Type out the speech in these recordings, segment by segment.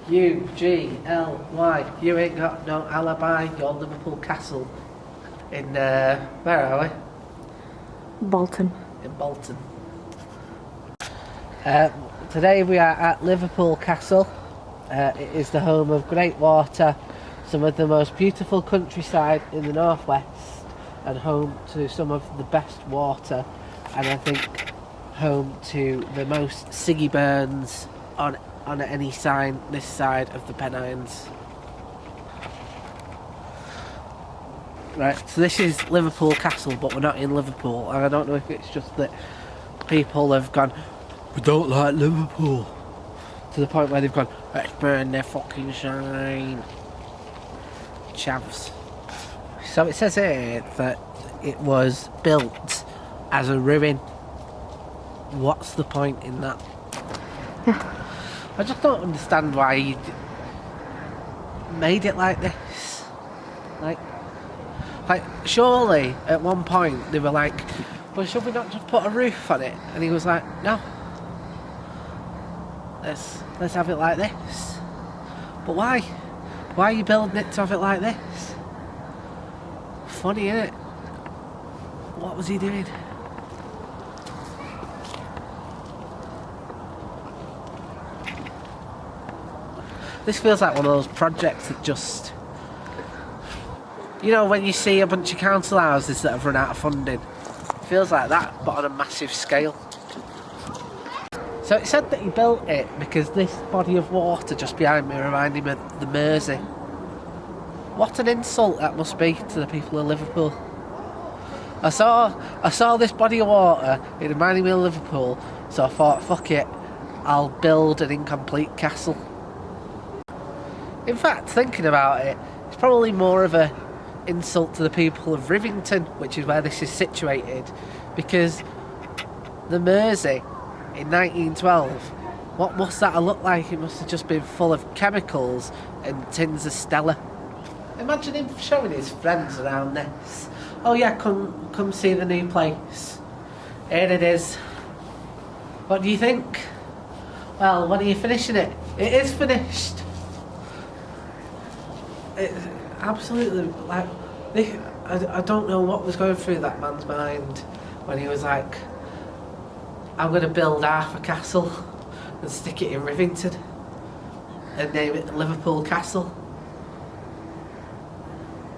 U-G-L-Y. You ain't got no alibi. Your Liverpool Castle. In, where are we? Bolton. In Bolton. Today we are at Liverpool Castle. It is the home of great water, some of the most beautiful countryside in the northwest, and home to some of the best water, and I think home to the most ciggy burns on any sign this side of the Pennines. Right, so this is Liverpool Castle, but we're not in Liverpool, and I don't know if it's just that people have gone, we don't like Liverpool, to the point where they've gone, let's burn their fucking sign. Chavs. So it says here that it was built as a ruin. What's the point in that? I just don't understand why you made it like this. Like, surely at one point they were like, well, should we not just put a roof on it? And he was like, no. Let's have it like this. But why? Why are you building it to have it like this? Funny, isn't it? What was he doing? This feels like one of those projects that just... You know, when you see a bunch of council houses that have run out of funding, it feels like that, but on a massive scale. So it said that he built it because this body of water just behind me reminded him of the Mersey. What an insult that must be to the people of Liverpool. I saw this body of water, it reminded me of Liverpool, so I thought, fuck it, I'll build an incomplete castle. In fact, thinking about it, it's probably more of a insult to the people of Rivington, which is where this is situated, because the Mersey in 1912, what must that have looked like? It must have just been full of chemicals and tins of Stella. Imagine him showing his friends around this. Oh yeah, come see the new place. Here it is. What do you think? Well, when are you finishing it? It is finished. It's absolutely like, I don't know what was going through that man's mind when he was like, I'm going to build half a castle and stick it in Rivington and name it Liverpool Castle.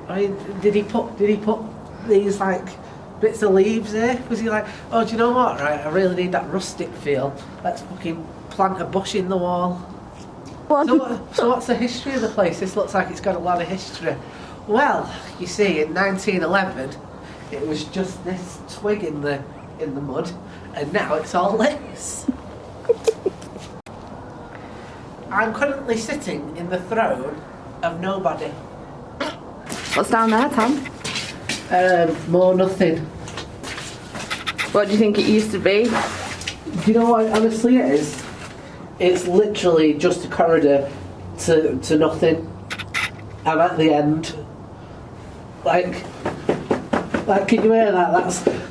I mean, did he put these like bits of leaves here? Was he like, oh, do you know what, right, I really need that rustic feel, let's fucking plant a bush in the wall. So what's the history of the place? This looks like it's got a lot of history. Well, you see, in 1911 it was just this twig in the mud, and now it's all this. I'm currently sitting in the throne of nobody. What's down there, Tom? More nothing. What do you think it used to be? Do you know what honestly it is? It's literally just a corridor to nothing. I'm at the end. Like, can you hear that?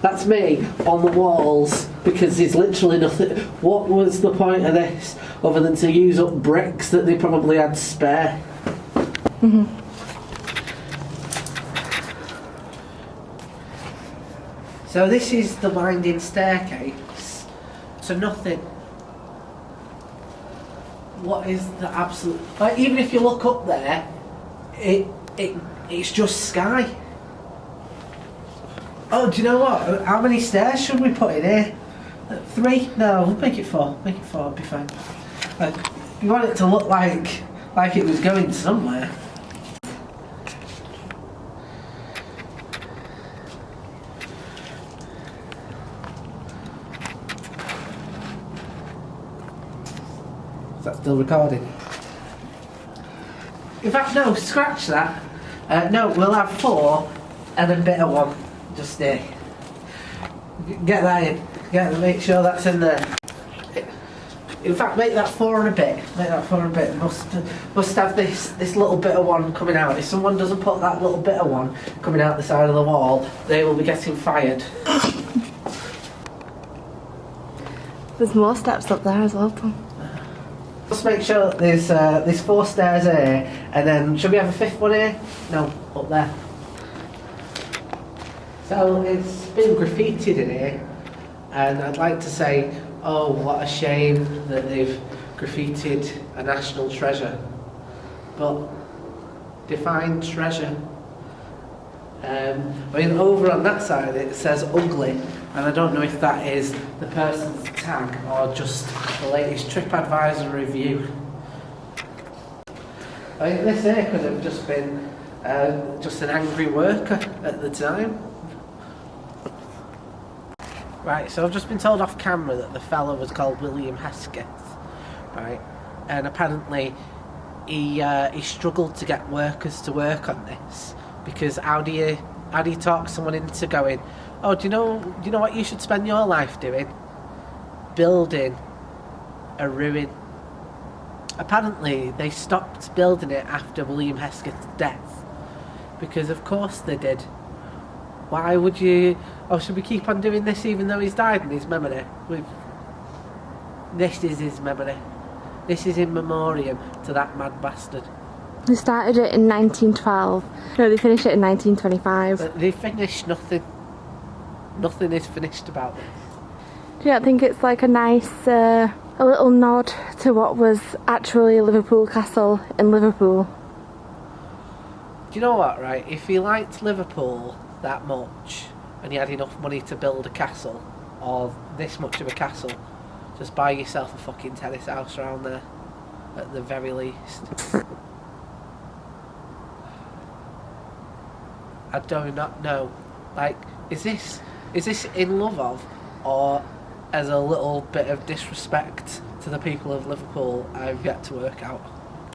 That's me on the walls, because there's literally nothing. What was the point of this other than to use up bricks that they probably had spare? Mm-hmm. So this is the winding staircase to nothing. What is the absolute... Like, even if you look up there, it's just sky. Oh, do you know what? How many stairs should we put in here? 3? No, we'll make it 4. Make it 4, it'll be fine. Like, you want it to look like it was going somewhere. Is that still recording? In fact, no, scratch that. No, we'll have 4 and a bit of one. Just stay. Get that in. Make sure that's in there. In fact, make that 4 and a bit. Make that 4 and a bit. Must have this little bit of one coming out. If someone doesn't put that little bit of one coming out the side of the wall, they will be getting fired. There's more steps up there as well, Tom. Just make sure that there's 4 stairs here, and then should we have a 5th one here? No, up there. So it's been graffitied in here, and I'd like to say, oh, what a shame that they've graffitied a national treasure. But define treasure. I mean, over on that side it says ugly, and I don't know if that is the person's tag or just the latest TripAdvisor review. I think this here could have just been just an angry worker at the time. Right, so I've just been told off camera that the fella was called William Hesketh, right? And apparently he struggled to get workers to work on this, because how do you talk someone into going, oh, do you know what you should spend your life doing? Building a ruin. Apparently they stopped building it after William Hesketh's death, because of course they did. Why would you... Oh, should we keep on doing this even though he's died in his memory? This is his memory. This is in memoriam to that mad bastard. They started it in 1912. No, they finished it in 1925. But they finished nothing. Nothing is finished about this. Do you not think it's like a nice, a little nod to what was actually Liverpool Castle in Liverpool? Do you know what, right? If you liked Liverpool that much and you had enough money to build a castle, or this much of a castle, just buy yourself a fucking terrace house around there, at the very least. I do not know. Like, is this in love of, or as a little bit of disrespect to the people of Liverpool? I've yet to work out.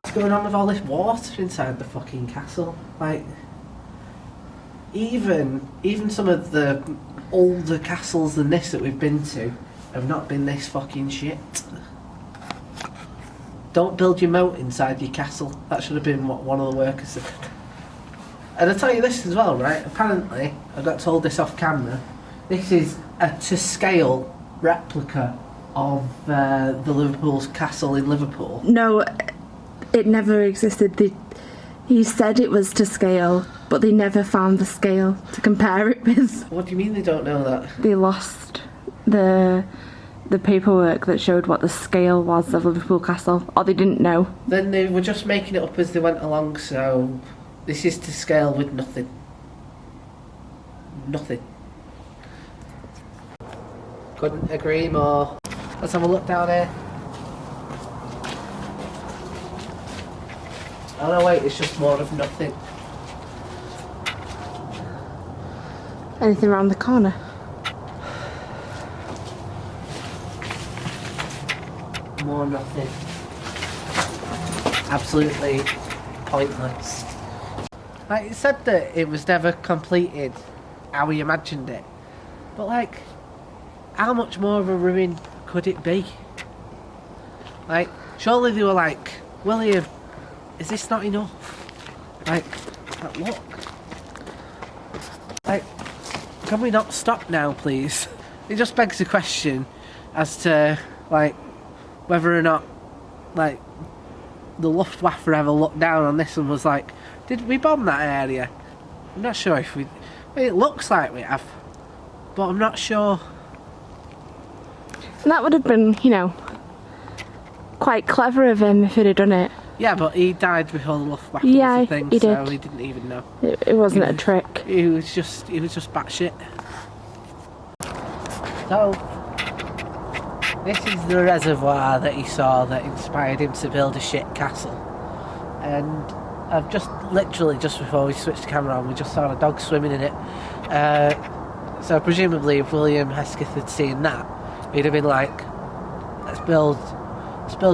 What's going on with all this water inside the fucking castle? Like, even some of the older castles than this that we've been to have not been this fucking shit. Don't build your moat inside your castle. That should have been what one of the workers said. And I'll tell you this as well, right? Apparently, I got told this off camera, this is a to-scale replica of the Liverpool's castle in Liverpool. No, it never existed. He said it was to scale, but they never found the scale to compare it with. What do you mean they don't know that? They lost the paperwork that showed what the scale was of Liverpool Castle, or they didn't know. Then they were just making it up as they went along, so this is to scale with nothing. Nothing. Couldn't agree more. Let's have a look down here. Oh no, wait, it's just more of nothing. Anything around the corner? More nothing. Absolutely pointless. Like, it said that it was never completed how we imagined it. But like, how much more of a ruin could it be? Like, surely they were like, William, is this not enough? Like look. Like, can we not stop now, please? It just begs the question as to, like, whether or not, like, the Luftwaffe ever looked down on this and was like, did we bomb that area? I'm not sure if we... I mean, it looks like we have, but I'm not sure. And that would have been, you know, quite clever of him if he'd have done it. Yeah, but he died before the Luftwaffe yeah, was a thing, he so did. he didn't even know. It wasn't a trick. He was just batshit. So, this is the reservoir that he saw that inspired him to build a shit castle. And I've just literally, just before we switched the camera on, we just saw a dog swimming in it. So presumably if William Hesketh had seen that, he'd have been like, let's build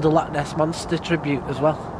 a Loch Ness Monster tribute as well.